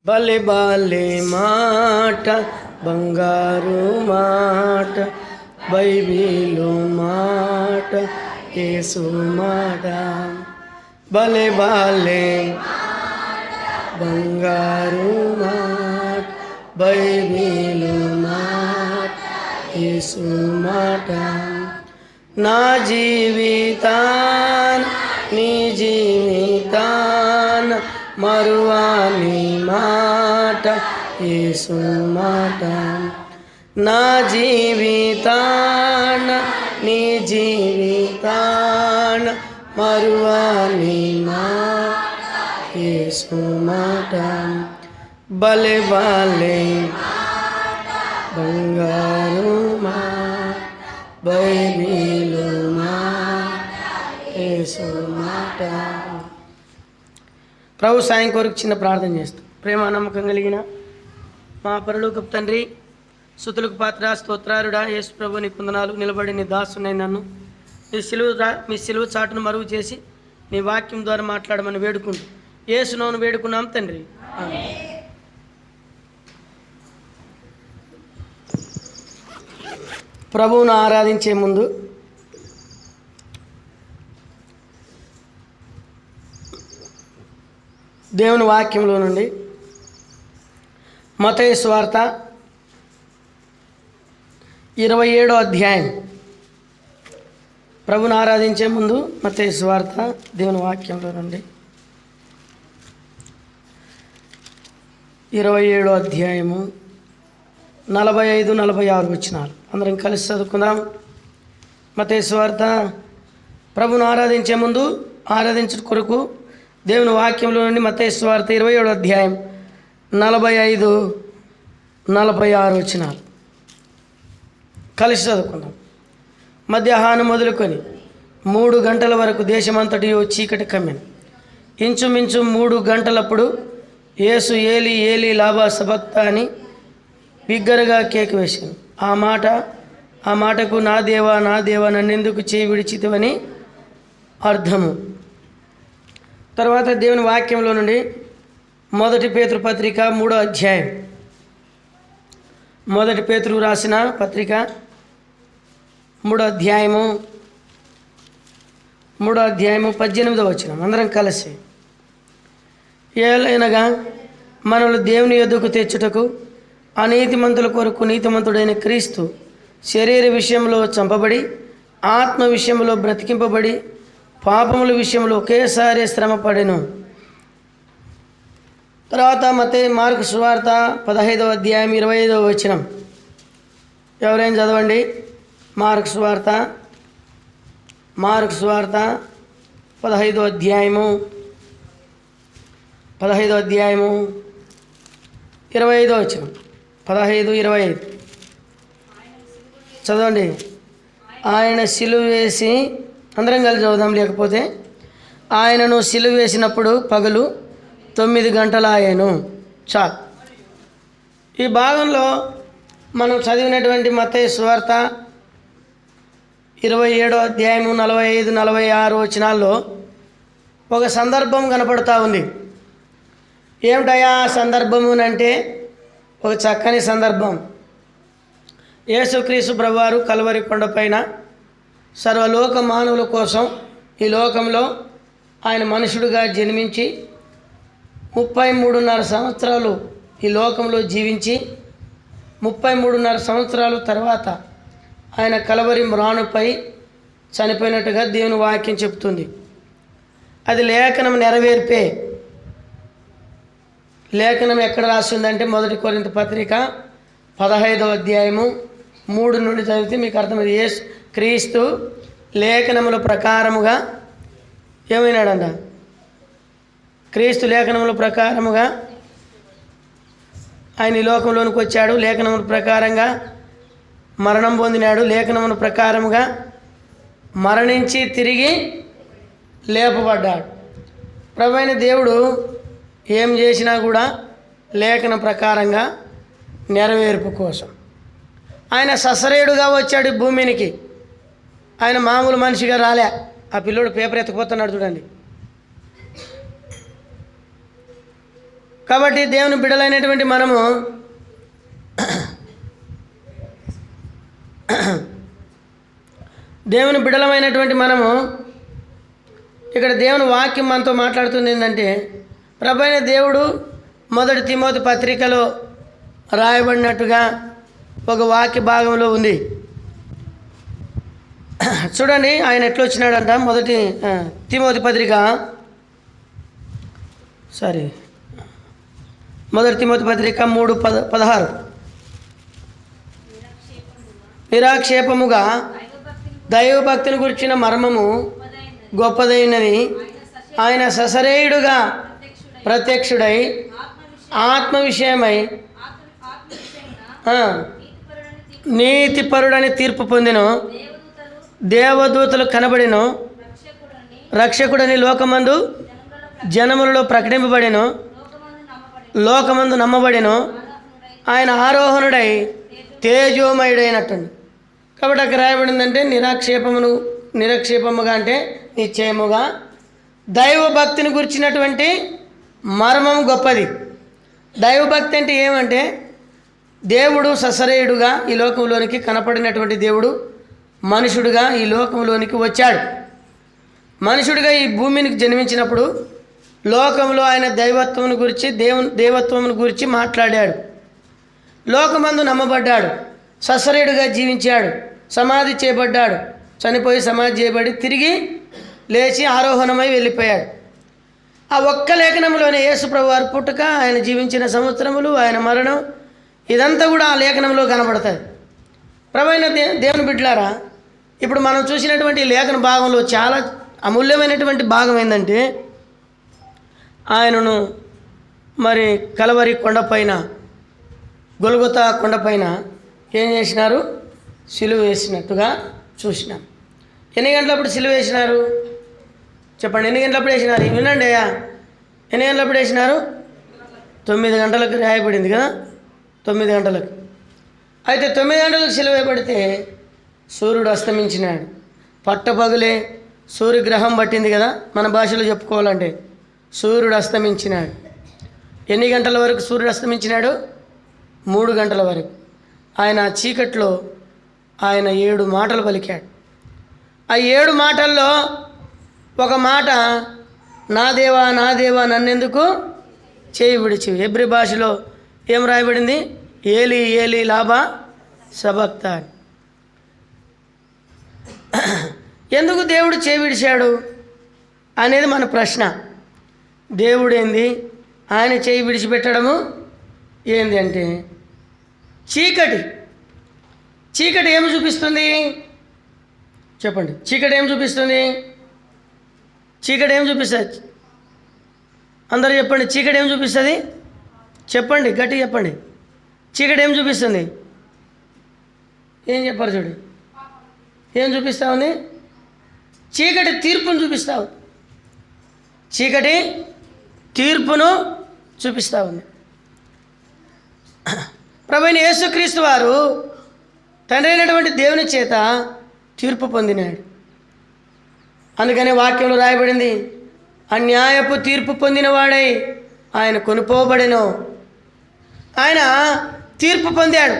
భలే బాలే మాట బంగారు మాట బైబిలు మాట యేసు మాట భలే బాలే బంగారు మాట బైబిలు మాట యేసు మాట నా జీవితాన నీ జీవితాన మరువాని మాట యేసు మాట నా జీవితాన నీ జీవితాన మరువాని మాట యేసు మాట భలే బాలే బంగారు మాట బైబిలు మాట యేసు మాట. ప్రభు సాయం కొరకు చిన్న ప్రార్థన చేస్తాం. ప్రేమ నమ్మకం కలిగిన మా పరలోకపు తండ్రి, స్తుతులకు పాత్ర స్తోత్రారుడా యేసు ప్రభు నీ వందనాలు. నిలబడి నీ దాసునై నన్ను మీ సిలువ చాటును మరుగు చేసి నీ వాక్యం ద్వారా మాట్లాడమని వేడుకుంటూ యేసు నామమున వేడుకున్నాం తండ్రి, ఆమేన్. ప్రభువును ఆరాధించే ముందు దేవుని వాక్యంలో నుండి మత్తయి సువార్త 27వ అధ్యాయం. ప్రభువును ఆరాధించే ముందు మత్తయి సువార్త దేవుని వాక్యంలో నుండి 27వ అధ్యాయము 45-46 వచనాలు అందరం కలిసి చదువుకుందాం. మత్తయి సువార్త. ప్రభువును ఆరాధించే ముందు ఆరాధించడం కొరకు దేవుని వాక్యంలో నుండి మత్తయి సువార్త 27వ అధ్యాయం 45-46 వచనాలు కలిసి చదువుకుందాం. మధ్యాహ్నం మొదలుకొని 3 గంటల వరకు దేశమంతటి చీకటి కమ్మెను. ఇంచుమించు 3 గంటలప్పుడు యేసు ఏలి ఏలి లాబా సబక్తా అని బిగ్గరగా కేక వేశాను. ఆ మాటకు నా దేవా నన్నెందుకు చేయి విడిచితివని అర్థము. తర్వాత దేవుని వాక్యంలో నుండి 1 పేతురు పత్రిక 3వ అధ్యాయం. 1 పేతురు రాసిన పత్రిక 3వ అధ్యాయము 18వ వచనం అందరం కలిసి. ఏలైనగా మనల్ని దేవుని యొద్దకు తెచ్చుటకు అనీతిమంతుల కొరకు నీతిమంతుడైన క్రీస్తు శరీర విషయంలో చంపబడి ఆత్మ విషయంలో బ్రతికింపబడి పాపముల విషయంలో ఒకేసారి శ్రమపడెను. తర్వాత మార్కు సువార్త 15వ అధ్యాయం 25వ వచనం ఎవరైనా చదవండి. మార్కు సువార్త 15వ అధ్యాయము 25వ వచనం 15-25 చదవండి. ఆయన సిలువ వేసి అందరం కలిసి చదువుదాం. లేకపోతే ఆయనను సిలువ వేసినప్పుడు పగలు 9 గంటలాయెను. చాలు. ఈ భాగంలో మనం చదివినటువంటి మత్తయి సువార్త 27వ అధ్యాయము 45-46 వచనాల్లో ఒక సందర్భం కనపడుతూ ఉంది. ఏమిటయా సందర్భము అంటే ఒక చక్కని సందర్భం. యేసుక్రీస్తు ప్రభువారు కల్వరి కొండపైన సర్వలోక మానవుల కోసం ఈ లోకంలో ఆయన మనుషుడుగా జన్మించి 33.5 సంవత్సరాలు ఈ లోకంలో జీవించి 33.5 సంవత్సరాల తర్వాత ఆయన కల్వరి మ్రానుపై చనిపోయినట్టుగా దేవుని వాక్యం చెప్తుంది. అది లేఖనం నెరవేర్పే. లేఖనం ఎక్కడ రాసిందంటే 1 కొరింథీ పత్రిక 15వ అధ్యాయము 3 నుండి చదివితే మీకు అర్థమైంది. యేసు క్రీస్తు లేఖనముల ప్రకారముగా ఏమైనాడంట? క్రీస్తు లేఖనముల ప్రకారముగా ఆయన ఈ లోకంలోనికి వచ్చాడు. లేఖనముల ప్రకారంగా మరణం పొందినాడు. లేఖనముల ప్రకారముగా మరణించి తిరిగి లేపబడ్డాడు. ప్రభువైన దేవుడు ఏం చేసినా కూడా లేఖన ప్రకారంగా నెరవేర్పు కోసం ఆయన ససరేడుగా వచ్చాడు భూమినికి. ఆయన మామూలు మనిషిగా రాలే. ఆ పిల్లోడు పేపర్ ఎత్తుకుపోతున్నాడు చూడండి. కాబట్టి దేవుని బిడ్డలైనటువంటి మనము దేవుని బిడ్డలమైనటువంటి మనము ఇక్కడ దేవుని వాక్యం మనతో మాట్లాడుతుంది ఏంటంటే, ప్రభువైన దేవుడు మొదటి తిమోతి పత్రికలో రాయబడినట్టుగా ఒక వాక్య భాగంలో ఉంది. చూడండి ఆయన ఎట్లా వచ్చినాడంట. మొదటి తిమోతి పత్రిక మొదటి తిమోతి పత్రిక 3:16 నిరాక్షేపముగా దైవభక్తిని గురించిన మర్మము గొప్పదైనది, ఆయన ససరేయుడుగా ప్రత్యక్షుడై ఆత్మ విషయమై నీతిపరుడని తీర్పు పొందిను, దేవదూతలు కనబడిను, రక్షకుడని లోకమందు జనములలో ప్రకటింపబడిను, లోకమందు నమ్మబడిను, ఆయన ఆరోహణుడై తేజోమయుడైనట్టు. కాబట్టి అక్కడ రాయబడిందంటే నిరాక్షేపముగా అంటే నిశ్చయముగా దైవభక్తిని గురించినటువంటి మర్మం గొప్పది. దైవభక్తి అంటే ఏమంటే, దేవుడు ససరేయుడుగా ఈ లోకంలోనికి కనపడినటువంటి దేవుడు మనుషుడుగా ఈ లోకంలోనికి వచ్చాడు. మనుషుడిగా ఈ భూమిని జన్మించినప్పుడు లోకంలో ఆయన దేవత్వమును గురించి మాట్లాడాడు. లోకమందు నమ్మబడ్డాడు, ససరేయుడుగా జీవించాడు, సమాధి చేయబడ్డాడు, చనిపోయి సమాధి చేయబడి తిరిగి లేచి ఆరోహణమై వెళ్ళిపోయాడు. ఆ ఒక్క లేఖనంలోనే యేసుప్రభు వారి పుట్టుక, ఆయన జీవించిన సంవత్సరములు, ఆయన మరణం, ఇదంతా కూడా ఆ లేఖనంలో కనబడుతుంది. ప్రభువైన దేవుని బిడ్డలారా, ఇప్పుడు మనం చూసినటువంటి లేఖన భాగంలో చాలా అమూల్యమైనటువంటి భాగం ఏంటంటే, ఆయనను మరి కలవరి కొండపైన, గొల్గొతా కొండపైన ఏం చేసినారు? సిలువ వేసినట్టుగా చూసినాం. ఎన్ని గంటలప్పుడు సిలువ వేసినారు చెప్పండి? ఎన్ని గంటలప్పుడు వేసినారు? వినండి అయ్యా, ఎన్ని గంటలప్పుడు వేసినారు? 9 గంటలకు రాయబడింది కదా, 9 గంటలకు. అయితే 9 గంటలకు సిలువ వేయబడితే సూర్యుడు అస్తమించినాడు. పట్టపగులే సూర్యగ్రహం పట్టింది కదా, మన భాషలో చెప్పుకోవాలంటే సూర్యుడు అస్తమించినాడు. ఎన్ని గంటల వరకు సూర్యుడు అస్తమించినాడు? 3 గంటల వరకు. ఆయన చీకట్లో ఆయన 7 మాటలు పలికాడు. ఆ 7 మాటల్లో ఒక మాట, నా దేవా నా దేవా నన్నెందుకు చేయి విడిచి. హెబ్రీ భాషలో ఏం రాయబడింది? ఏలి ఏలి లాబా సబక్తాని. ఎందుకు దేవుడు చేయి విడిచాడు అనేది మన ప్రశ్న. దేవుడు ఏంది, ఆయన చేయి విడిచిపెట్టడము ఏంది అంటే, చీకటి ఏమి చూపిస్తుంది చెప్పండి? చీకటి ఏం చూపిస్తుంది? చీకటి ఏం చూపిస్తుంది? అందరూ చెప్పండి, చీకటి ఏం చూపిస్తుంది? చెప్పండి, గట్టి చెప్పండి. చీకటి ఏం చూపిస్తుంది? ఏం చెప్పారు చూడు, ఏం చూపిస్తా ఉంది? చీకటి తీర్పును చూపిస్తా ఉంది. చీకటి తీర్పును చూపిస్తూ ఉంది. ప్రభువైన యేసుక్రీస్తు వారు తండ్రి అయినటువంటి దేవుని చేత తీర్పు పొందినాడు. అందుకనే వాక్యంలో రాయబడింది, అన్యాయపు తీర్పు పొందినవాడై ఆయన కొనుపోబడెను. ఆయన తీర్పు పొందాడు.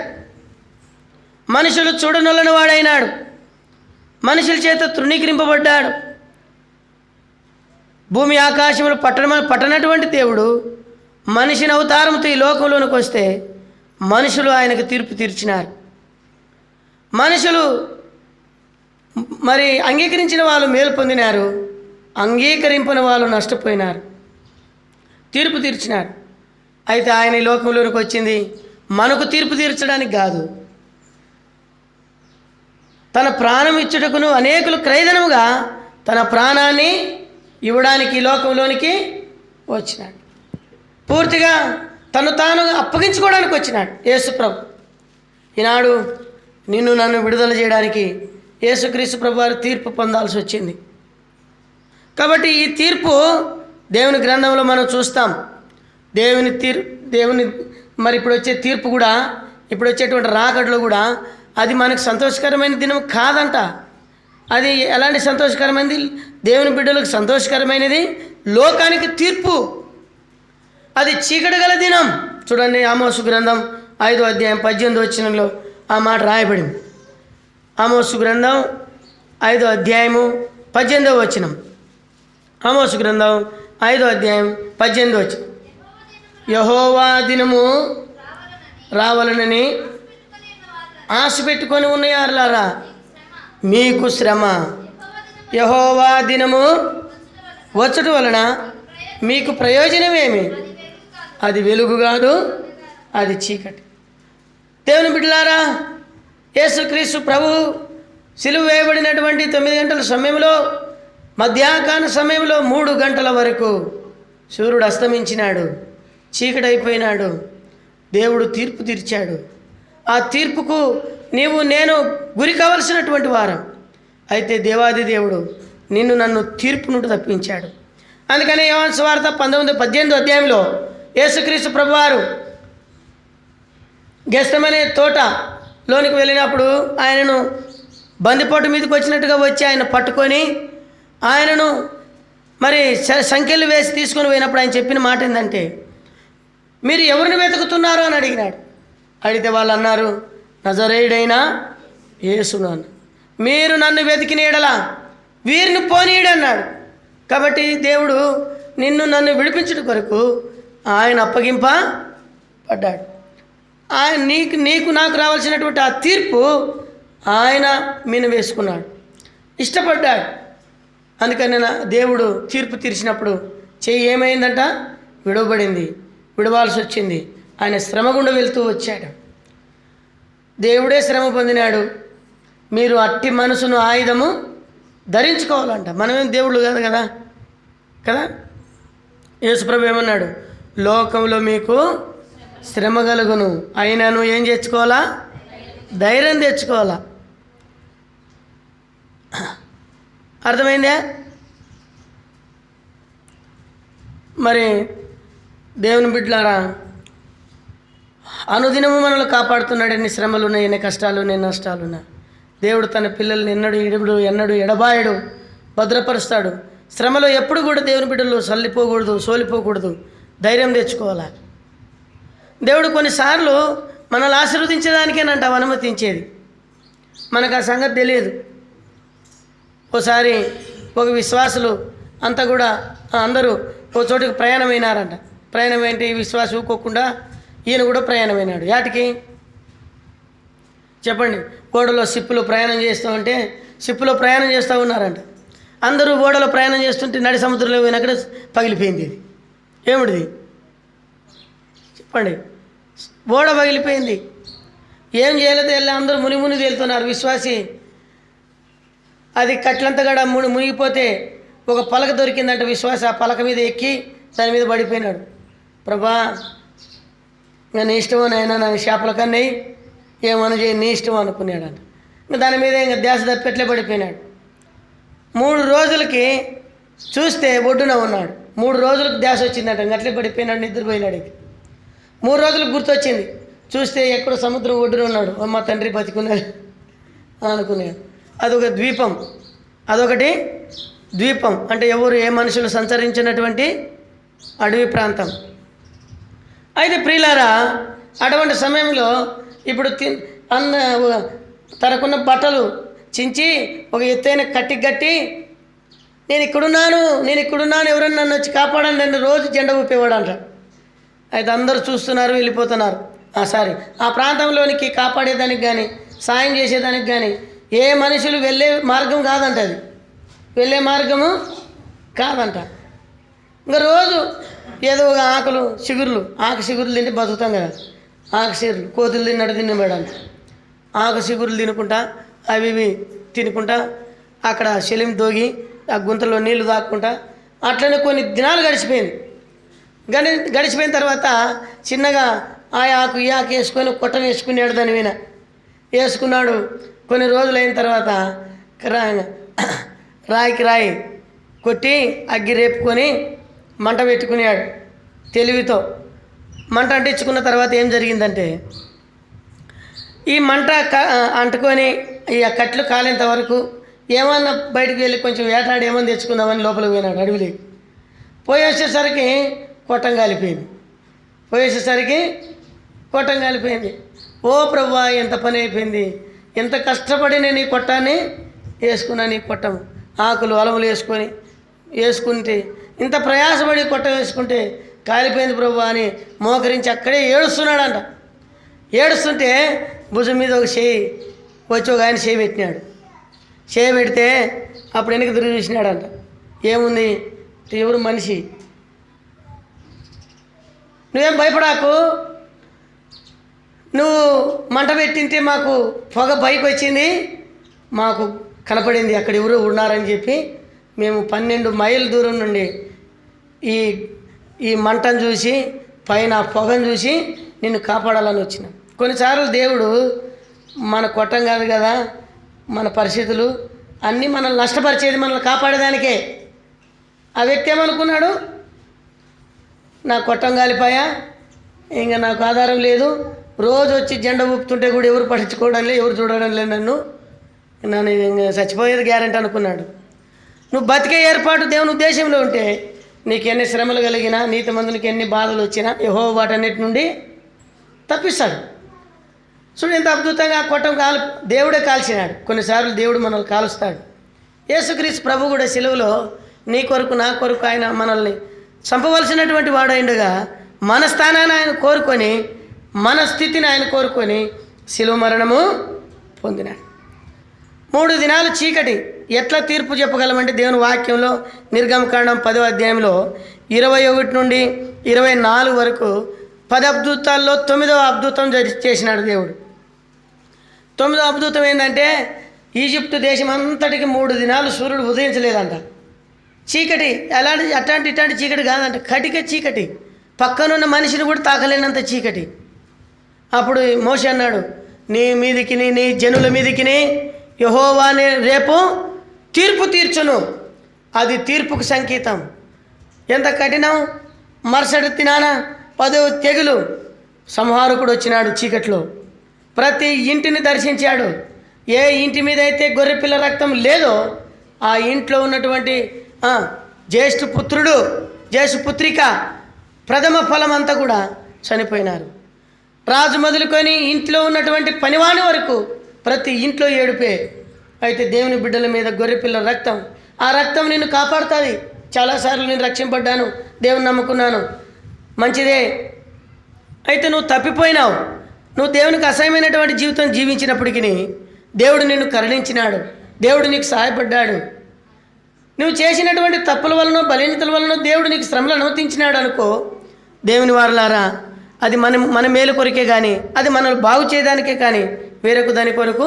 మనుషులు చూడనొల్లని వాడైనాడు. మనుషుల చేత తృణీకరింపబడ్డాడు. భూమి ఆకాశములు పట్టనటువంటి దేవుడు మనిషిని అవతారంతో ఈ లోకంలోనికి వస్తే మనుషులు ఆయనకు తీర్పు తీర్చినారు. మనుషులు మరి అంగీకరించిన వాళ్ళు మేలు పొందినారు, అంగీకరింపని వాళ్ళు నష్టపోయినారు, తీర్పు తీర్చినారు. అయితే ఆయన ఈ లోకంలోనికి వచ్చింది మనకు తీర్పు తీర్చడానికి కాదు, తన ప్రాణం ఇచ్చుటకును అనేకులు క్రయధనముగా తన ప్రాణాన్ని ఇవ్వడానికి ఈ లోకంలోనికి వచ్చినాడు. పూర్తిగా తను తాను అప్పగించుకోవడానికి వచ్చినాడు యేసుప్రభు. ఈనాడు నిన్ను నన్ను విడుదల చేయడానికి యేసుక్రీస్తు ప్రభు వారు తీర్పు పొందాల్సి వచ్చింది. కాబట్టి ఈ తీర్పు దేవుని గ్రంథంలో మనం చూస్తాం. దేవుని మరి ఇప్పుడు వచ్చే తీర్పు కూడా, ఇప్పుడు వచ్చేటువంటి రాకడలో కూడా అది మనకు సంతోషకరమైన దినం కాదంట. అది ఎలాంటి సంతోషకరమైనది? దేవుని బిడ్డలకు సంతోషకరమైనది లోకానికి తీర్పు. అది చీకటి గల దినం. చూడండి, ఆమోసు గ్రంథం 5వ అధ్యాయం 18వ వచనంలో ఆ మాట రాయబడింది. ఆమోసు గ్రంథం 5వ అధ్యాయము 18వ వచనం. ఆమోసు గ్రంథం 5వ అధ్యాయం 18వ వచనం. యెహోవా దినము రావాలనని ఆశ పెట్టుకొని ఉన్నాయారులారా, మీకు శ్రమ. యెహోవా దినము వచ్చుట వలన మీకు ప్రయోజనమేమి? అది వెలుగు కాదు, అది చీకటి. దేవుని బిడ్డలారా, యేసుక్రీస్తు ప్రభు సిలువ వేయబడినటువంటి 9 గంటల సమయంలో, మధ్యాహ్న సమయంలో 3 గంటల వరకు సూర్యుడు అస్తమించినాడు, చీకటి అయిపోయినాడు. దేవుడు తీర్పు తీర్చాడు. ఆ తీర్పుకు నీవు నేను గురి కావలసినటువంటి వారం. అయితే దేవాది దేవుడు నిన్ను నన్ను తీర్పు నుండి తప్పించాడు. అందుకని యోహాను సువార్త 18వ అధ్యాయంలో యేసుక్రీస్తు ప్రభువారు గెత్సెమనే తోటలోనికి వెళ్ళినప్పుడు ఆయనను బందిపోటు మీదకి వచ్చినట్టుగా వచ్చి ఆయన పట్టుకొని ఆయనను మరి సంఖ్యలు వేసి తీసుకొని పోయినప్పుడు ఆయన చెప్పిన మాట ఏంటంటే, మీరు ఎవరిని వెతుకుతున్నారు అని అడిగినాడు. అడిగితే వాళ్ళు అన్నారు, నజరేయుడైన యేసును అన్న. మీరు నన్ను వెతికిన ఎడల వీరిని పోనీయుడు అన్నాడు. కాబట్టి దేవుడు నిన్ను నన్ను విడిపించడం కొరకు ఆయన అప్పగింప పడ్డాడు. ఆయన నీకు నాకు రావాల్సినటువంటి ఆ తీర్పు ఆయన మీన వేసుకున్నాడు, ఇష్టపడ్డాడు. అందుకని దేవుడు తీర్పు తీర్చినప్పుడు చెయ్యి ఏమైందంట? విడవబడింది, విడవాల్సి వచ్చింది. ఆయన శ్రమ గుండా వెళ్తూ వచ్చాడు. దేవుడే శ్రమ పొందినాడు. మీరు అట్టి మనసును ఆయుధము ధరించుకోవాలంట. మనమేం దేవుళ్ళు కాదు కదా కదా. యేసుప్రభు ఏమన్నాడు? లోకంలో మీకు శ్రమ కలుగును, అయినా నువ్వు ఏం తెచ్చుకోవాలా? ధైర్యం తెచ్చుకోవాలా. అర్థమైందా? మరి దేవుని బిడ్డలారా, అనుదినము మనల్ని కాపాడుతున్నాడు. ఎన్ని శ్రమలున్నాయి, ఎన్ని కష్టాలున్నాయి, నష్టాలున్నా దేవుడు తన పిల్లల్ని ఎన్నడూ ఎడబాయడు, భద్రపరుస్తాడు. శ్రమలో ఎప్పుడు కూడా దేవుని బిడ్డలు సల్లిపోకూడదు, సోలిపోకూడదు, ధైర్యం తెచ్చుకోవాలా. దేవుడు కొన్నిసార్లు మనల్ని ఆశీర్వదించడానికేనంట అనుమతించేది. మనకు ఆ సంగతి తెలియదు. ఓసారి ఒక విశ్వాసులు అంతా కూడా అందరూ ఓ చోటుకి ప్రయాణమైనారంట. ప్రయాణం ఏంటి? ఈ విశ్వాసం ఊకోకుండా ఈయన కూడా ప్రయాణమైనాడు. యాటికి చెప్పండి? ఓడలో షిప్పులో ప్రయాణం చేస్తూ ఉంటే షిప్పులో ప్రయాణం చేస్తూ ఉన్నారంట. అందరూ ఓడలో ప్రయాణం చేస్తుంటే నడి సముద్రంలో పోయినక్కడ పగిలిపోయింది. ఇది ఏమిటిది చెప్పండి? ఓడ పగిలిపోయింది. ఏం చేయలేదు, వెళ్ళి అందరూ ముని తేలుతున్నారు. విశ్వాసి అది కట్లంతా కూడా మునిగిపోతే ఒక పలక దొరికిందంట. విశ్వాస ఆ పలక మీద ఎక్కి దాని మీద పడిపోయినాడు. ప్రభా, ఇంకా నీ ఇష్టమో నాయనా, నా చేపల కన్నా ఏమన్నా చేయి, నీ ఇష్టం అనుకున్నాడంట. ఇంకా దాని మీద ఇంకా ధ్యాస తప్పెట్లే పడిపోయినాడు. 3 రోజులకి చూస్తే ఒడ్డున ఉన్నాడు. 3 రోజులకు ధ్యాస వచ్చిందంట. ఇంకా అట్లే పడిపోయినాడు, నిద్రపోయినాడు. 3 రోజులకు గుర్తొచ్చింది. చూస్తే ఎక్కడో సముద్రం ఒడ్డున ఉన్నాడు. అమ్మ తండ్రి బతికున్నాడు అనుకున్నాడు. అదొక ద్వీపం, అదొకటి ద్వీపం అంటే ఎవరు ఏ మనుషులు సంచరించినటువంటి అడవి ప్రాంతం. అయితే ప్రియులారా, అటువంటి సమయంలో ఇప్పుడు తనకున్న బట్టలు చించి ఒక ఎత్తైన కట్టి నేను ఇక్కడున్నాను, ఎవరన్నా నన్ను వచ్చి కాపాడండి, నన్ను రోజు జెండా ఊపేవాడు అంట. అయితే అందరూ చూస్తున్నారు, వెళ్ళిపోతున్నారు. ఆ ప్రాంతంలోనికి కాపాడేదానికి కానీ సాయం చేసేదానికి కానీ ఏ మనుషులు వెళ్ళే మార్గం కాదంట. అది వెళ్ళే మార్గము కాదంట. ఇంకా రోజు ఏదో ఒక ఆకు చిగురులు తింటే బతుకుతాం కదా. ఆకు చిగురులు కోతులు తినబడంట. ఆకు చిగురులు తినుకుంటా అవి తినుకుంటా అక్కడ శలిం దోగి ఆ గుంతలో నీళ్లు తాక్కుంటా అట్లనే కొన్ని దినాలు గడిచిపోయిన తర్వాత చిన్నగా ఆ ఆకు ఈ ఆకు వేసుకొని కొట్టను వేసుకున్నాడు. దాని మీద వేసుకున్నాడు. కొన్ని రోజులు అయిన తర్వాత రాయి కొట్టి అగ్గి రేపుకొని మంట పెట్టుకున్నాడు. తెలివితో మంట అంటించుకున్న తర్వాత ఏం జరిగిందంటే, ఈ మంట అంటుకొని ఈ కట్లు కాలేంత వరకు ఏమన్నా బయటకు వెళ్ళి కొంచెం వేటాడి ఏమన్నా తెచ్చుకుందామని లోపలికి పోయినాడు. అడవిలోకి పోయి వచ్చేసరికి కొట్టం కాలిపోయింది. పోయేసేసరికి కొట్టం కాలిపోయింది. ఓ ప్రభువా, ఎంత పని అయిపోయింది, ఎంత కష్టపడి నేను ఈ కొట్టాన్ని వేసుకున్నాను. ఈ కొట్టం ఆకులు అలములు వేసుకుంటే ఇంత ప్రయాసపడి కొట్టం వేసుకుంటే కాలిపోయింది ప్రభువా అని మోకరించి అక్కడే ఏడుస్తున్నాడంట. ఏడుస్తుంటే భుజం మీద ఒక చేయి వచ్చి ఒక ఆయన చేయి పెట్టినాడు. చేయి పెడితే అప్పుడు వెనక్కి తిరిగి చూసినాడంట. ఏముంది, ఎవరు మనిషి, నువ్వేం భయపడాకు, నువ్వు మంట పెట్టింటే మాకు పొగ పైకి వచ్చింది, మాకు కనపడింది అక్కడ ఎవరు ఉన్నారని చెప్పి మేము 12 మైళ్ళ దూరం నుండి ఈ మంటను చూసి పైన పొగను చూసి నిన్ను కాపాడాలని వచ్చిన. కొన్నిసార్లు దేవుడు మన కొట్టం కాదు కదా, మన పరిస్థితులు అన్నీ మనల్ని నష్టపరిచేది మనల్ని కాపాడేదానికే. ఆ వ్యక్తి ఏమనుకున్నాడు, నా కొట్టం కాలిపోయా, ఇంకా నాకు ఆధారం లేదు, రోజు వచ్చి జెండా ఊపుతుంటే కూడా ఎవరు పట్టించుకోవడం లేదు, ఎవరు చూడడం లేదు, నన్ను చచ్చిపోయేది గ్యారెంటీ అనుకున్నాడు. నువ్వు బతికే ఏర్పాటు దేవుని ఉద్దేశంలో ఉంటే నీకు ఎన్ని శ్రమలు కలిగినా, నీతిమంతునికి ఎన్ని బాధలు వచ్చినా యెహోవా వాటన్నిటి నుండి తప్పిస్తాడు. చూడు ఎంత అద్భుతంగా కొట్టం దేవుడే కాల్చినాడు. కొన్నిసార్లు దేవుడు మనల్ని కాలుస్తాడు. యేసుక్రీస్తు ప్రభు కూడా సిలువలో నీ కొరకు నా కొరకు ఆయన మనల్ని చంపవలసినటువంటి వాడైండగా మన స్థానాన్ని ఆయన కోరుకొని, మన స్థితిని ఆయన కోరుకొని సిలువ మరణము పొందినాడు. 3 దినాలు చీకటి. ఎట్లా తీర్పు చెప్పగలమంటే దేవుని వాక్యంలో నిర్గమకాండం 10వ అధ్యాయంలో 21 నుండి 24 వరకు 10 అద్భుతాల్లో 9వ అద్భుతం చేసినాడు దేవుడు. 9వ అద్భుతం ఏంటంటే ఈజిప్టు దేశం అంతటికి 3 దినాలు సూర్యుడు ఉదయించలేదంట. చీకటి, ఇట్లాంటి చీకటి కాదంట, కటిక చీకటి, పక్కనున్న మనిషిని కూడా తాకలేనంత చీకటి. అప్పుడు మోషే అన్నాడు, నీ మీదికి నీ జనుల మీదికి యెహోవా రేపు తీర్పు తీర్చును. అది తీర్పుకు సంకేతం. ఎంత కఠినం. మరుసటి దినాన 10వ తెగులు సంహారకుడు వచ్చినాడు చీకట్లో. ప్రతి ఇంటిని దర్శించాడు. ఏ ఇంటి మీద అయితే గొర్రెపిల్ల రక్తం లేదో ఆ ఇంట్లో ఉన్నటువంటి జ్యేష్ఠ పుత్రుడు, జ్యేష్ఠ పుత్రిక, ప్రథమ ఫలం అంతా కూడా చనిపోయినారు. రాజు మొదలుకొని ఇంట్లో ఉన్నటువంటి పనివాని వరకు ప్రతి ఇంట్లో ఏడుపే. అయితే దేవుని బిడ్డల మీద గొర్రెపిల్ల రక్తం, ఆ రక్తం నిన్ను కాపాడుతుంది. చాలాసార్లు నేను రక్షింపడ్డాను, దేవుని నమ్ముకున్నాను, మంచిదే. అయితే నువ్వు తప్పిపోయినావు. నువ్వు దేవునికి అసహ్యమైనటువంటి జీవితం జీవించినప్పటికీ దేవుడు నిన్ను కరుణించినాడు, దేవుడు నీకు సహాయపడ్డాడు. నువ్వు చేసినటువంటి తప్పుల వలన, బలహీనతల వలన దేవుడు నీకు శ్రమలు అనుమతించినాడు అనుకో. దేవుని వారలారా, అది మన మేలు కొరకే కానీ, అది మనల్ని బాగు చేయడానికే కానీ వేరొక దాని కొరకు.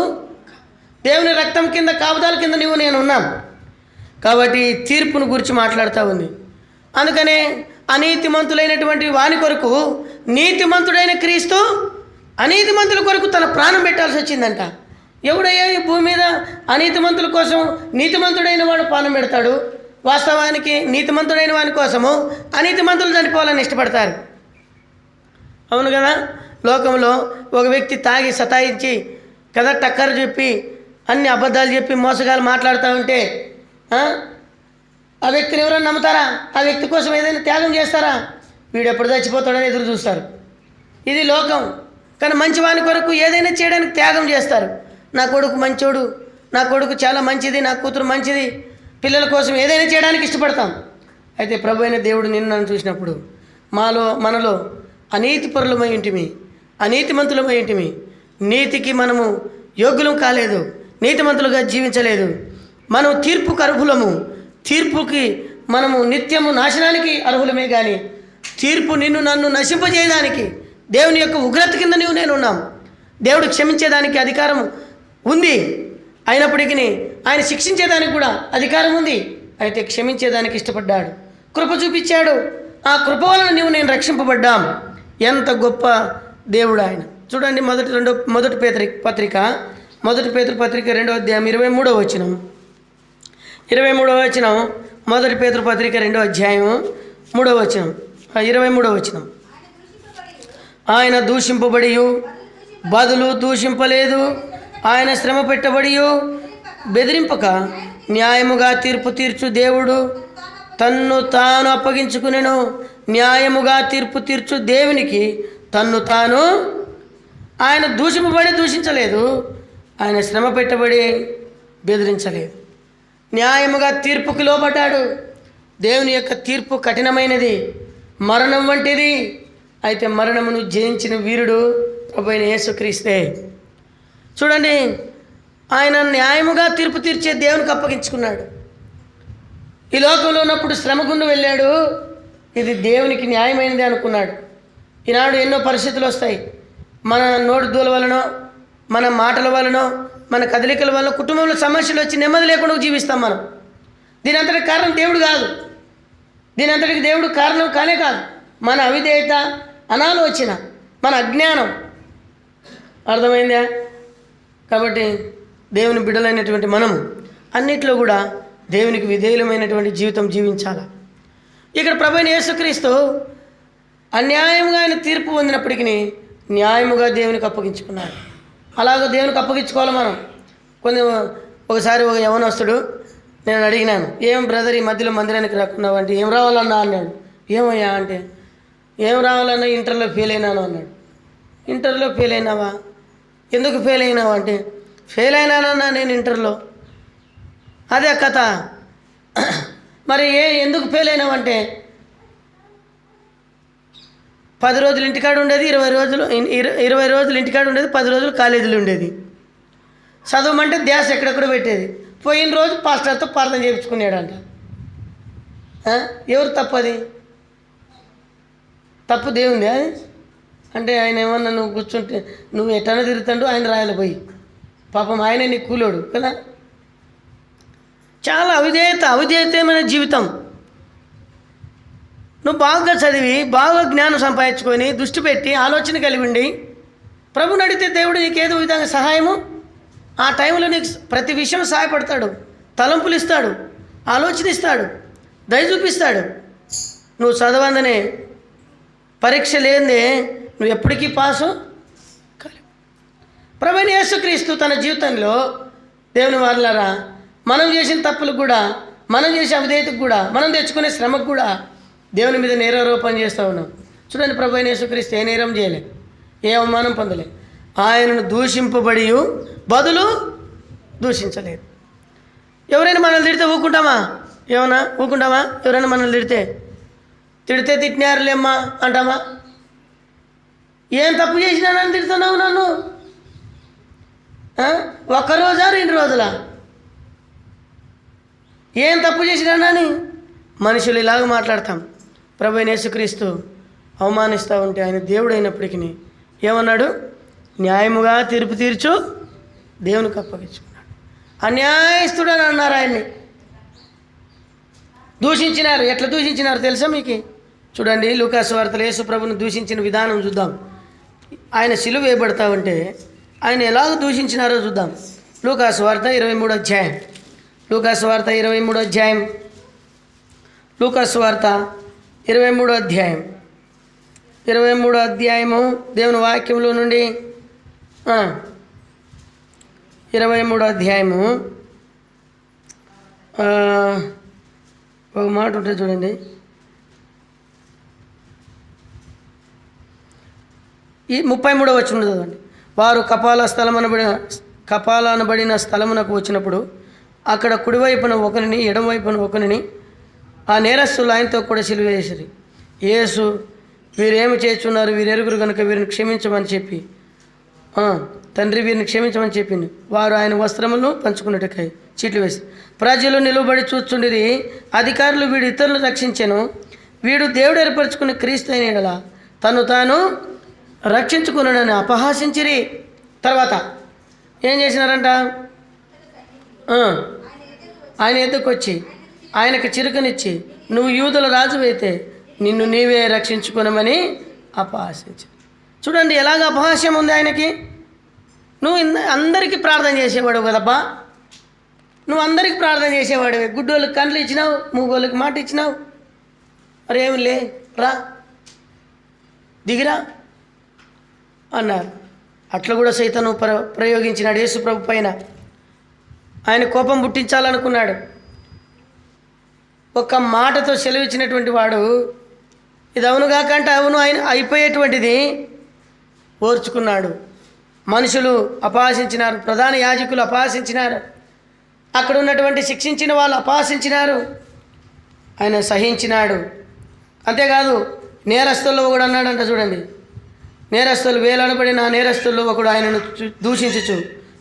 దేవుని రక్తం కింద, కాపుదాల కింద నువ్వు నేను ఉన్నాం. కాబట్టి తీర్పును గురించి మాట్లాడుతూ ఉంది. అందుకనే అనీతిమంతులైనటువంటి వాని కొరకు నీతిమంతుడైన క్రీస్తు అనీతిమంతుల కొరకు తన ప్రాణం పెట్టాల్సి వచ్చిందంట. ఎవడయ్యా ఈ భూమి మీద అనీతిమంతుల కోసం నీతిమంతుడైన వాడు ప్రాణం పెడతాడు? వాస్తవానికి నీతిమంతుడైన వాని కోసము అనీతిమంతులు చనిపోవాలని ఇష్టపడతారు. అవును కదా. లోకంలో ఒక వ్యక్తి తాగి సతాయించి కదా టక్కర్ చెప్పి అన్ని అబద్ధాలు చెప్పి మోసగాలు మాట్లాడుతూ ఉంటే ఆ వ్యక్తిని ఎవరైనా నమ్ముతారా? ఆ వ్యక్తి కోసం ఏదైనా త్యాగం చేస్తారా? వీడు ఎప్పుడు చచ్చిపోతాడని ఎదురు చూస్తారు. ఇది లోకం. కానీ మంచివాని కొరకు ఏదైనా చేయడానికి త్యాగం చేస్తారు. నా కొడుకు మంచోడు, నా కొడుకు చాలా మంచిది, నా కూతురు మంచిది, పిల్లల కోసం ఏదైనా చేయడానికి ఇష్టపడతాం. అయితే ప్రభు అయిన దేవుడు నన్ను చూసినప్పుడు మనలో అనీతి పరులమై ఇంటిమి, అనీతిమంతులమై ఇంటిమి, నీతికి మనము యోగ్యులం కాలేదు, నీతిమంతులుగా జీవించలేదు, మనం తీర్పుకు అర్హులము, తీర్పుకి మనము నిత్యము నాశనానికి అర్హులమే కానీ తీర్పు నిన్ను నన్ను నశింపజేయడానికి దేవుని యొక్క ఉగ్రత కింద నేను ఉన్నాం. దేవుడు క్షమించేదానికి అధికారం ఉంది, అయినప్పటికీ ఆయన శిక్షించేదానికి కూడా అధికారం ఉంది. అయితే క్షమించేదానికి ఇష్టపడ్డాడు, కృప చూపించాడు. ఆ కృప వలన నేను రక్షింపబడ్డాం. ఎంత గొప్ప దేవుడు ఆయన. చూడండి, మొదటి పేతురు పత్రిక 2వ అధ్యాయం 23వ వచనం. 23వ వచనం, మొదటి పేతురు పత్రిక 2వ అధ్యాయం 3వ వచనం, 23వ వచనం. ఆయన దూషింపబడి బదులు దూషింపలేదు, ఆయన శ్రమ పెట్టబడి బెదిరింపక న్యాయముగా తీర్పు తీర్చు దేవుడు తన్ను తాను అప్పగించుకునెను. న్యాయముగా తీర్పు తీర్చు దేవునికి తన్ను తాను ఆయన దూషింపబడి దూషించలేదు, ఆయన శ్రమ పెట్టబడి బెదిరించలేదు. న్యాయముగా తీర్పుకి లోబడ్డాడు. దేవుని యొక్క తీర్పు కఠినమైనది, మరణం వంటిది. అయితే మరణమును జయించిన వీరుడు ప్రభువైన యేసుక్రీస్తే. చూడండి, ఆయన న్యాయముగా తీర్పు తీర్చే దేవునికి అప్పగించుకున్నాడు. ఈ లోకంలో ఉన్నప్పుడు శ్రమ గుండా వెళ్ళాడు, ఇది దేవునికి న్యాయమైనది అనుకున్నాడు. ఈనాడు ఎన్నో పరిస్థితులు వస్తాయి. మన నోటి దూల వలనో, మన మాటల వలనో, మన కదలికల వలన కుటుంబంలో సమస్యలు వచ్చి నెమ్మది లేకుండా జీవిస్తాం మనం. దీని అంతటికి కారణం దేవుడు కాదు. దీని అంతటికి దేవుడు కారణం కానే కాదు. మన అవిధేయత, అనాలోచన, మన అజ్ఞానం. అర్థమైందా? కాబట్టి దేవుని బిడ్డలైనటువంటి మనము అన్నిట్లో కూడా దేవునికి విధేయులమైనటువంటి జీవితం జీవించాలి. ఇక్కడ ప్రభువైన యేసుక్రీస్తు అన్యాయంగా ఆయన తీర్పు పొందినప్పటికీ న్యాయముగా దేవునికి అప్పగించుకున్నాడు. అలాగే దేవునికి అప్పగించుకోవాలి మనం. ఒకసారి ఒక యవనస్తుడు, నేను అడిగినాను, ఏం బ్రదర్ ఈ మధ్యలో మందిరానికి రాకున్నావు అంటే, ఏం రావాలన్నా అన్నాడు. ఏమయ్యా అంటే, ఏం రావాలన్నా ఇంటర్లో ఫెయిల్ అయినాను అన్నాడు. ఇంటర్లో ఫెయిల్ అయినావా? ఎందుకు ఫెయిల్ అయినావు అంటే, ఫెయిల్ అయినానన్నా నేను ఇంటర్లో. అదే కథ. మరి ఎందుకు ఫెయిల్ అయినావంటే, 10 రోజులు ఇంటికాడ ఉండేది, 20 రోజులు ఇంటికాడ ఉండేది, 10 రోజులు కాలేజీలో ఉండేది. చదవమంటే ధ్యాస ఎక్కడెక్కడ పెట్టేది. పోయిన రోజు పాస్టర్తో ప్రార్థన చేయించుకున్నాడంట. ఎవరు తప్పది? తప్పు దేవుంది అది. అంటే ఆయన ఏమన్నా నువ్వు కూర్చుంటే నువ్వు ఎటన్నా తిరుగుతాడు, ఆయన రాయాలి పోయి. పాపం ఆయనే నీ కూలోడు కదా. చాలా అవిధేయతమైన జీవితం. నువ్వు బాగా చదివి, బాగా జ్ఞానం సంపాదించుకొని, దృష్టి పెట్టి, ఆలోచన కలిగి ఉండి ప్రభుని అడిగితే దేవుడు నీకు ఏదో విధంగా సహాయము, ఆ టైంలో నీకు ప్రతి విషయం సహాయపడతాడు, తలంపులు ఇస్తాడు, ఆలోచన ఇస్తాడు, దయ చూపిస్తాడు. నువ్వు చదవందనే, పరీక్ష లేదే నువ్వు ఎప్పటికీ పాసు కాలేవు. ప్రభువైన యేసుక్రీస్తు తన జీవితంలో దేవుని వారలారా, మనం చేసిన తప్పులకు కూడా, మనం చేసే అవిధేయతకు కూడా, మనం తెచ్చుకునే శ్రమకు కూడా దేవుని మీద నేరారోపణ చేస్తూ ఉన్నాం. చూడండి, ప్రభువైన యేసుక్రీస్తు ఏ నేరం చేయలే, ఏ అవమానం పొందలే. ఆయనను దూషింపబడి బదులు దూషించలేదు. ఎవరైనా మనల్ని తిడితే ఊరుకుంటామా? ఏమన్నా ఊరుకుంటామా? ఎవరైనా మనల్ని తిడితే తిట్టినారులేమ్మా అంటామా? ఏం తప్పు చేసినా నన్ను తిడుతున్నావు? నన్ను ఒక్కరోజా 2 రోజులా? ఏం తప్పు చేసినానని మనుషులు ఇలాగ మాట్లాడతాం. ప్రభువైన యేసుక్రీస్తు అవమానిస్తూ ఉంటే ఆయన దేవుడు అయినప్పటికీ ఏమన్నాడు? న్యాయముగా తీర్పు తీర్చు దేవునికి అప్పగించుకున్నాడు. అన్యాయస్తుడని అన్నారు ఆయన్ని. దూషించినారు. ఎట్లా దూషించినారు తెలుసా మీకు? చూడండి, లూకాసు వార్తలో యేసు ప్రభుని దూషించిన విధానం చూద్దాం. ఆయన సిలువ వేయబడతా ఉంటే ఆయన ఎలాగ దూషించినారో చూద్దాం. లూకాసు వార్త 23వ అధ్యాయం. లూకాసు వార్త 23వ అధ్యాయం. లూకాసు వార్త 23వ అధ్యాయం. 23వ అధ్యాయము దేవుని వాక్యంలో నుండి 23వ అధ్యాయము ఒక మాట ఉంటుంది చూడండి. ఈ 33వ వచనం చదవండి. వారు కపాలనబడిన స్థలమునకు వచ్చినప్పుడు అక్కడ కుడివైపున ఒకరిని, ఎడమవైపున ఒకరిని, ఆ నేరస్తులు ఆయనతో కూడా సిలువ వేసిరి. యేసు, వీరేమి చేస్తున్నారు, వీరెరుగురు కనుక వీరిని క్షమించమని చెప్పి, తండ్రి వీరిని క్షమించమని చెప్పింది. వారు ఆయన వస్త్రములను పంచుకున్నట్టుకై చీట్లు వేసి ప్రజలు నిలువబడి చూస్తుండేది. అధికారులు, వీడు ఇతరులను రక్షించెను, వీడు దేవుడు ఏర్పరచుకున్న క్రీస్తు అయిన యెడల తను తాను రక్షించుకున్నాడని అపహాసించిరి. తర్వాత ఏం చేసినారంట? ఆయన ఎద్దుకు వచ్చి ఆయనకు చిరుకనిచ్చి, నువ్వు యూదుల రాజువైతే నిన్ను నీవే రక్షించుకునమని అపహాసించి. చూడండి ఎలాగ అపహాస్యం ఉంది ఆయనకి. నువ్వు అందరికీ ప్రార్థన చేసేవాడు కదబ్బా, నువ్వు అందరికీ ప్రార్థన చేసేవాడివి. గుడ్డోళ్ళకి కండ్లు ఇచ్చినావు, మూగోళ్ళకి మాట ఇచ్చినావు. మరేమి లే, రా దిగిరా అన్నారు. అట్లా కూడా సైతాను ప్రయోగించినాడు యేసు ప్రభు పైన. ఆయన కోపం పుట్టించాలనుకున్నాడు. ఒక్క మాటతో సెలవిచ్చినటువంటి వాడు ఇది అవును కాకంటే అవును అయిపోయేటువంటిది ఓర్చుకున్నాడు. మనుషులు అపహాసించినారు, ప్రధాన యాజకులు అపహాసించినారు, అక్కడ ఉన్నటువంటి శిక్షించిన వాళ్ళు అపహాసించినారు, ఆయన సహించినాడు. అంతేకాదు నేరస్తుల్లో ఒకడు అన్నాడంట, చూడండి, నేరస్తులు వేలనబడిన నేరస్తుల్లో ఒకడు ఆయనను దూషించుచు,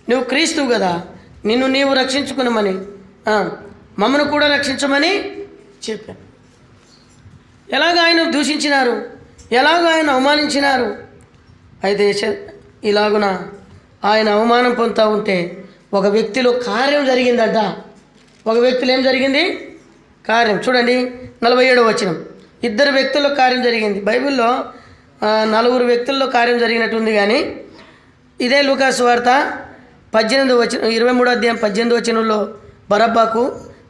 నువ్వు క్రీస్తువు కదా, నిన్ను నీవు రక్షించుకునమని మమ్మను కూడా రక్షించమని చెప్పాను. ఎలాగ ఆయన దూషించినారు, ఎలాగ ఆయన అవమానించినారు. అయితే ఇలాగున ఆయన అవమానం పొందుతూ ఉంటే ఒక వ్యక్తిలో కార్యం జరిగిందంట. ఒక వ్యక్తిలో ఏం జరిగింది? కార్యం. చూడండి 47వ వచనం. 2 వ్యక్తుల్లో కార్యం జరిగింది. బైబిల్లో 4 వ్యక్తుల్లో కార్యం జరిగినట్టుంది, కానీ ఇదే లూకాసు వార్త 18వ వచనం 23వ అధ్యాయం 18వ వచనంలో బరబ్బాకు,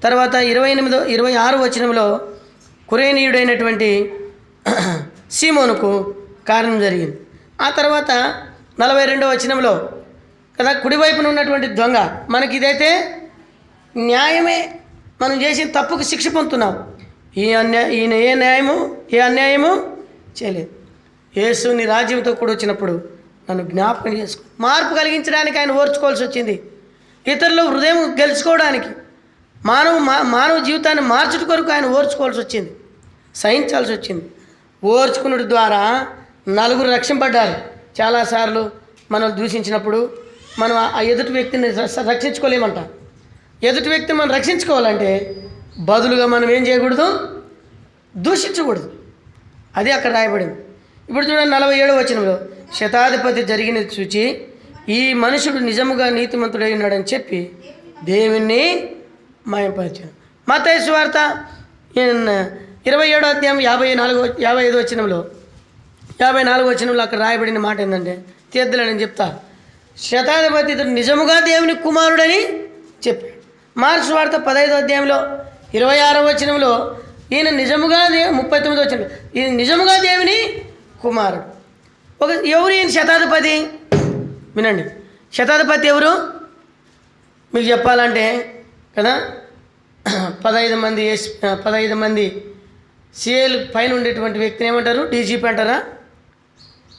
తర్వాత 26వ వచనంలో కురేనీయుడైనటువంటి సీమోనుకు కార్యం జరిగింది. ఆ తర్వాత 42వ వచనంలో కదా కుడివైపున ఉన్నటువంటి దొంగ, మనకి ఇదైతే న్యాయమే, మనం చేసిన తప్పుకు శిక్ష పొందుతున్నాం. ఈయన ఏ అన్యాయము చేయలేదు. యేసు నీ రాజ్యంతో కూడా వచ్చినప్పుడు నన్ను జ్ఞాపకం చేసుకో. మార్పు కలిగించడానికి ఆయన ఓర్చుకోవాల్సి వచ్చింది. ఇతరుల హృదయం గెలుచుకోవడానికి, మానవ జీవితాన్ని మార్చుట కొరకు ఆయన ఓర్చుకోవాల్సి వచ్చింది, సహించాల్సి వచ్చింది. ఓర్చుకున్నటి ద్వారా 4 రక్షింపడ్డారు. చాలాసార్లు మనం దూషించినప్పుడు మనం ఆ ఎదుటి వ్యక్తిని రక్షించుకోలేమంట. ఎదుటి వ్యక్తిని మనం రక్షించుకోవాలంటే బదులుగా మనం ఏం చేయకూడదు? దూషించకూడదు. అది అక్కడ రాయబడింది. ఇప్పుడు చూడండి 47వ వచనంలో, శతాధిపతి జరిగినది చూచి ఈ మనుషుడు నిజముగా నీతిమంతుడై ఉన్నాడని చెప్పి దేవుణ్ణి మాయపరిచాడు. మత్తయి సువార్త 27వ అధ్యాయం 55వ వచనంలో అక్కడ రాయబడిన మాట ఏంటంటే, తీర్థలని చెప్తా, శతాధిపతి ఇతడు నిజముగా దేవుని కుమారుడని చెప్పాడు. మార్క్స్ వార్త 15వ అధ్యాయంలో 26వ వచనంలో ఈయన నిజముగా 39వ వచనంలో ఈయన నిజముగా దేవుని కుమారుడు. ఎవరు ఈయన శతాధిపతి? వినండి, శతాధిపతి ఎవరు మీకు చెప్పాలంటే కదా, 15 మంది సిఏలు పైన ఉండేటువంటి వ్యక్తిని ఏమంటారు? డీజీపీ అంటారా?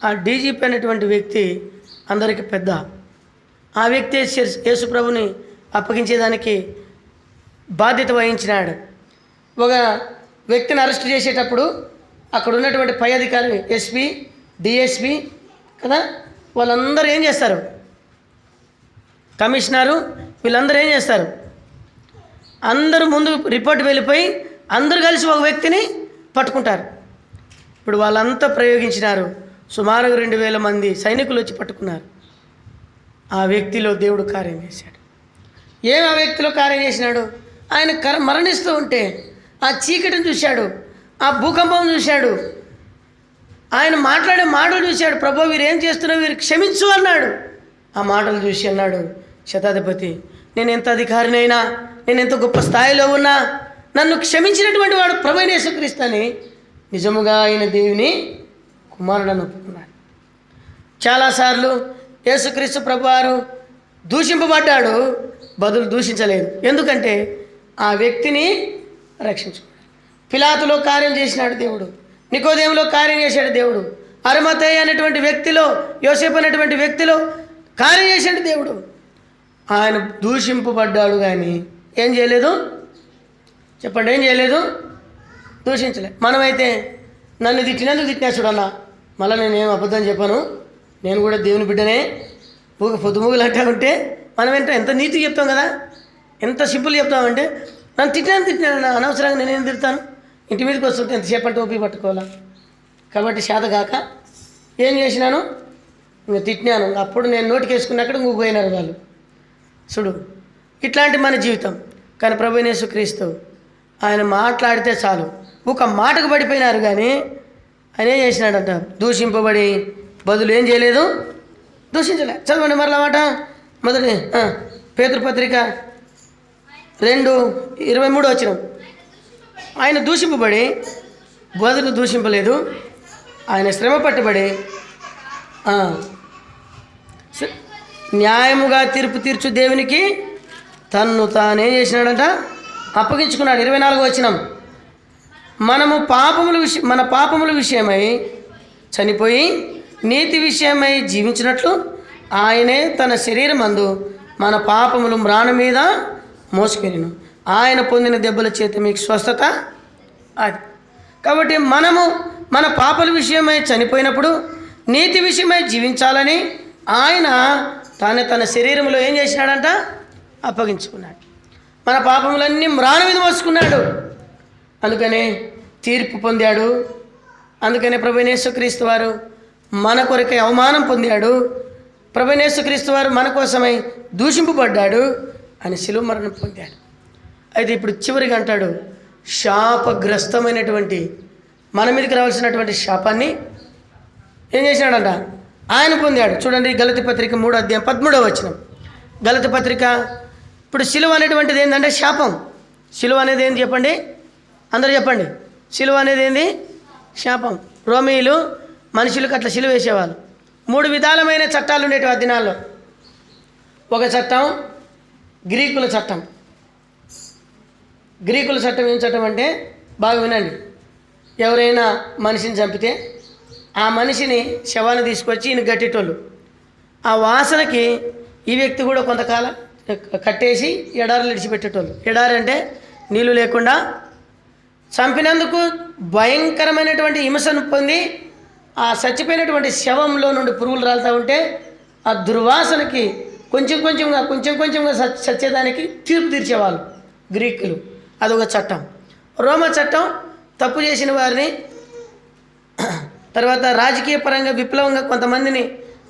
ఆ డీజీపీ అనేటువంటి వ్యక్తి అందరికీ పెద్ద. ఆ వ్యక్తి యేసుప్రభుని అప్పగించేదానికి బాధ్యత వహించినాడు. ఒక వ్యక్తిని అరెస్ట్ చేసేటప్పుడు అక్కడ ఉన్నటువంటి పై అధికారి ఎస్పీ, డిఎస్పీ కదా, వాళ్ళందరూ ఏం చేస్తారు? కమిషనరు వీళ్ళందరూ ఏం చేస్తారు? అందరూ ముందు రిపోర్ట్ వెళ్ళిపోయి అందరూ కలిసి ఒక వ్యక్తిని పట్టుకుంటారు. ఇప్పుడు వాళ్ళంతా ప్రయోగించినారు. సుమారుగా 2000 మంది సైనికులు వచ్చి పట్టుకున్నారు. ఆ వ్యక్తిలో దేవుడు కార్యం చేశాడు. ఆ వ్యక్తిలో కార్యం చేసినాడు? ఆయన మరణిస్తూ ఉంటే ఆ చీకటిని చూశాడు, ఆ భూకంపం చూశాడు, ఆయన మాట్లాడే మాటలు చూశాడు. ప్రభు వీరు ఏం చేస్తున్నా, వీరు క్షమించు అన్నాడు. ఆ మాటలు చూసి అన్నాడు శతాధిపతి, నేను ఎంత అధికారినైనా, నేను ఎంత గొప్ప స్థాయిలో ఉన్నా, నన్ను క్షమించినటువంటి వాడు ప్రభువైన యేసుక్రీస్తు అని నిజముగా ఆయన దేవుని కుమారుడని ఒప్పుకున్నాడు. చాలాసార్లు యేసుక్రీస్తు ప్రభువారు దూషింపబడ్డాడు, బదులు దూషించలేదు. ఎందుకంటే ఆ వ్యక్తిని రక్షించుకున్నాడు. పిలాతులో కార్యం చేసినాడు దేవుడు, నికోదేములో కార్యం చేశాడు దేవుడు, అరిమతయి అనేటువంటి వ్యక్తిలో, యోసేపు అనేటువంటి వ్యక్తిలో కార్యం చేశాడు దేవుడు. ఆయన దూషింపబడ్డాడు కానీ ఏం చేయలేదు? చెప్పండి, ఏం చేయలేదు? దూషించలే. మనమైతే నన్ను తిట్టినందుకు తిట్టినా చూడన్నా, మళ్ళీ నేనేం అబద్ధం చెప్పాను, నేను కూడా దేవుని బిడ్డనే, పొద్దుముగులు అంటా ఉంటే మనం ఎంత నీతిగా చెప్తాం కదా, ఎంత సింపుల్ చెప్తామంటే, నన్ను తిట్టినా అనవసరంగా నేనేం తిడతాను, ఇంటి మీదకి వస్తుంటే ఎంతసేపు అంటే ఓపి పట్టుకోవాలా. కాబట్టి శాతగాక ఏం చేసినాను, ఇంకా తిట్టినాను. అప్పుడు నేను నోటికి వేసుకున్నక్కడ పోయినారు వాళ్ళు. చూడు, ఇట్లాంటి మన జీవితం. కానీ ప్రభువైన యేసుక్రీస్తు ఆయన మాట్లాడితే చాలు, ఒక మాటకు పడిపోయినారు. కానీ ఆయన ఏం చేసినాడంట? దూషింపబడి బదులు ఏం చేయలేదు? దూషించలే. చదవండి మరలా మాట. మొదటి పేతురు పత్రిక 2:23 వచనం. ఆయన దూషింపబడి బదులు దూషింపలేదు, ఆయన శ్రమ పట్టబడి న్యాయముగా తీర్పు తీర్చు దేవునికి తన్ను తానేం చేసినాడంట? అప్పగించుకున్నాడు. 24వ వచనం. మన పాపముల విషయమై చనిపోయి నీతి విషయమై జీవించినట్లు ఆయనే తన శరీరమందు మన పాపములు మ్రాణ మీద మోసుకెళ్ళిను. ఆయన పొందిన దెబ్బల చేత మీకు స్వస్థత అది. కాబట్టి మనము మన పాపల విషయమై చనిపోయినప్పుడు నీతి విషయమై జీవించాలని ఆయన తన శరీరంలో ఏం చేసినాడంట? అప్పగించుకున్నాడు. మన పాపములన్నీ మ్రాణ మీద మోసుకున్నాడు. అందుకనే తీర్పు పొందాడు. అందుకనే ప్రభువైన యేసుక్రీస్తు వారు మన కొరకై అవమానం పొందాడు. ప్రభువైన యేసుక్రీస్తు వారు మన కోసమై దూషింపబడ్డాడు అని శిలువ మరణం పొందాడు. అయితే ఇప్పుడు చివరిగా అంటాడు, శాపగ్రస్తమైనటువంటి మన మీదకి రావాల్సినటువంటి శాపాన్ని ఏం చేసినాడంట? ఆయన పొందాడు. చూడండి, గలతీ పత్రిక 3:13 గలతీ పత్రిక. ఇప్పుడు శిలువ అనేటువంటిది ఏంటంటే శాపం. శిలువ అనేది ఏంది చెప్పండి, అందరూ చెప్పండి. శిలువ అనేది ఏంది? శాపం. రోమీయులు మనుషులకు అట్లా శిలువ వేసేవాళ్ళు. 3 విధాలమైన చట్టాలు ఉండేవి ఆ దినాల్లో. ఒక చట్టం గ్రీకుల చట్టం. గ్రీకుల చట్టం ఏం చట్టం అంటే, బాగా వినండి, ఎవరైనా మనిషిని చంపితే ఆ మనిషిని శవాన్ని తీసుకొచ్చి ఈయన గట్టేటోళ్ళు. ఆ వాసనకి ఈ వ్యక్తి కూడా కొంతకాలం కట్టేసి ఎడారులు విడిచిపెట్టేటోళ్ళు. ఎడారి అంటే నీళ్ళు లేకుండా. చంపినందుకు భయంకరమైనటువంటి హింసను పొంది ఆ చచ్చిపోయినటువంటి శవంలో నుండి పురుగులు రాలుతూ ఉంటే ఆ దుర్వాసనకి కొంచెం కొంచెంగా చచ్చేదానికి తీర్పు తీర్చేవాళ్ళు గ్రీకులు. అదొక చట్టం. రోమా చట్టం తప్పు చేసిన వారిని, తర్వాత రాజకీయ పరంగా విప్లవంగా కొంతమందిని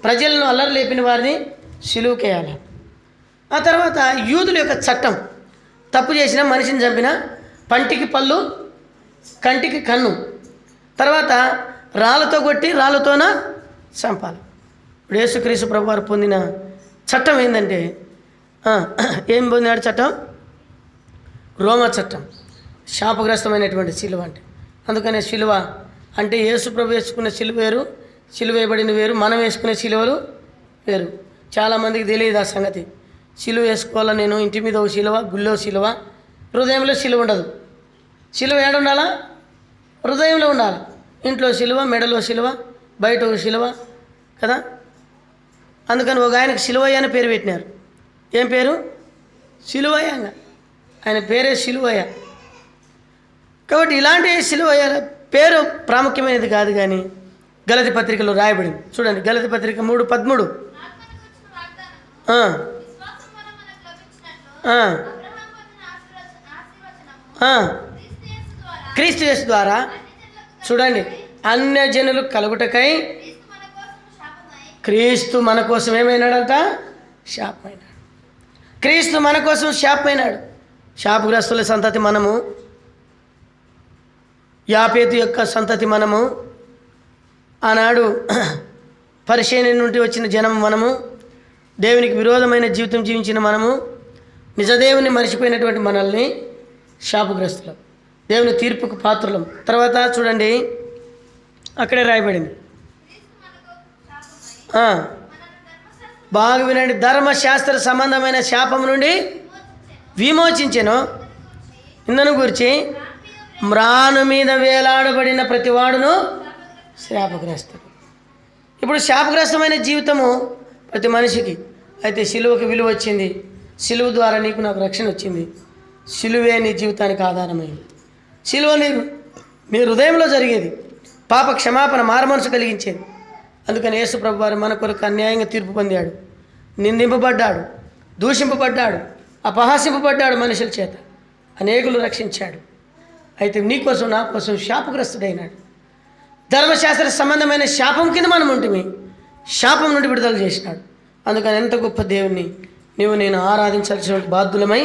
ప్రజలను అల్లరి లేపిన వారిని సిలువకేయాలి. ఆ తర్వాత యూదుల యొక్క చట్టం, తప్పు చేసిన మనిషిని చంపిన పంటికి పళ్ళు కంటికి కన్ను, తర్వాత రాళ్ళతో కొట్టి రాళ్ళతోన చంపాలి. ఇప్పుడు యేసుక్రీస్తు ప్రభు వారు పొందిన చట్టం ఏంటంటే, ఏం పొందినాడు చట్టం? రోమా చట్టం. శాపగ్రస్తమైనటువంటి శిలువ అంటే. అందుకనే శిలువ అంటే యేసు ప్రభు వేసుకున్న శిలువ వేరు, శిలువ వేయబడిన వేరు, మనం వేసుకునే శిలువలు వేరు. చాలామందికి తెలియదు ఆ సంగతి. శిలువ వేసుకోవాలా, నేను ఇంటి మీద ఒక శిలువ, గుళ్ళో శిలువ, హృదయంలో శిలువ ఉండదు. శిలువ ఏడ ఉండాలా? హృదయంలో ఉండాలి. ఇంట్లో శిలువ, మెడలో శిలువ, బయట ఒక శిలువ కదా. అందుకని ఒక ఆయనకు శిలువయ్య అని పేరు పెట్టినారు. ఏం పేరు? శిలువయ్య. ఆయన పేరే శిలువయ్య. కాబట్టి ఇలాంటి శిలువయ్య పేరు ప్రాముఖ్యమైనది కాదు, కానీ గలతీ పత్రికలో రాయబడింది. చూడండి, గలతీ పత్రిక 3:13. క్రీస్తు యేసు ద్వారా చూడండి అన్యజనులు కలుగుటకై క్రీస్తు మన కోసం ఏమైనాడంట? శాపమైనాడు. క్రీస్తు మన కోసం శాపమైనాడు. శాపగ్రస్తుల సంతతి మనము, యాపేతు యొక్క సంతతి మనము, ఆనాడు పరిశేని నుండి వచ్చిన జనం మనము, దేవునికి విరోధమైన జీవితం జీవించిన మనము, నిజదేవుని మరిచిపోయినటువంటి మనల్ని శాపగ్రస్తులం, దేవుని తీర్పుకు పాత్రలం. తర్వాత చూడండి, అక్కడే రాయబడింది, బాగా వినండి, ధర్మశాస్త్ర సంబంధమైన శాపం నుండి విమోచించెను. ఇందును గురించి మ్రాను మీద వేలాడబడిన ప్రతివాడును శాపగ్రస్తుడు. ఇప్పుడు శాపగ్రస్తమైన జీవితము ప్రతి మనిషికి. అయితే సిలువకి విలువ వచ్చింది. సిలువ ద్వారా నీకు నాకు రక్షణ వచ్చింది. సిలువే నీ జీవితానికి ఆధారమైంది. సిలువ నీ హృదయంలో జరిగేది. పాప క్షమాపణ, మారుమనసు కలిగించేది. అందుకని యేసు ప్రభు వారు మన కొరకు అన్యాయంగా తీర్పు పొందాడు, నిందింపబడ్డాడు, దూషింపబడ్డాడు, అపహాసింపబడ్డాడు మనుషుల చేత, అనేకులు రక్షించాడు. అయితే నీ కోసం నా కోసం శాపగ్రస్తుడైనాడు. ధర్మశాస్త్ర సంబంధమైన శాపం కింద మనం ఉంటుంది, శాపం నుండి విడుదల చేసినాడు. అందుకని ఎంత గొప్ప దేవుణ్ణి నీవు నేను ఆరాధించాల్సిన బాధ్యులమై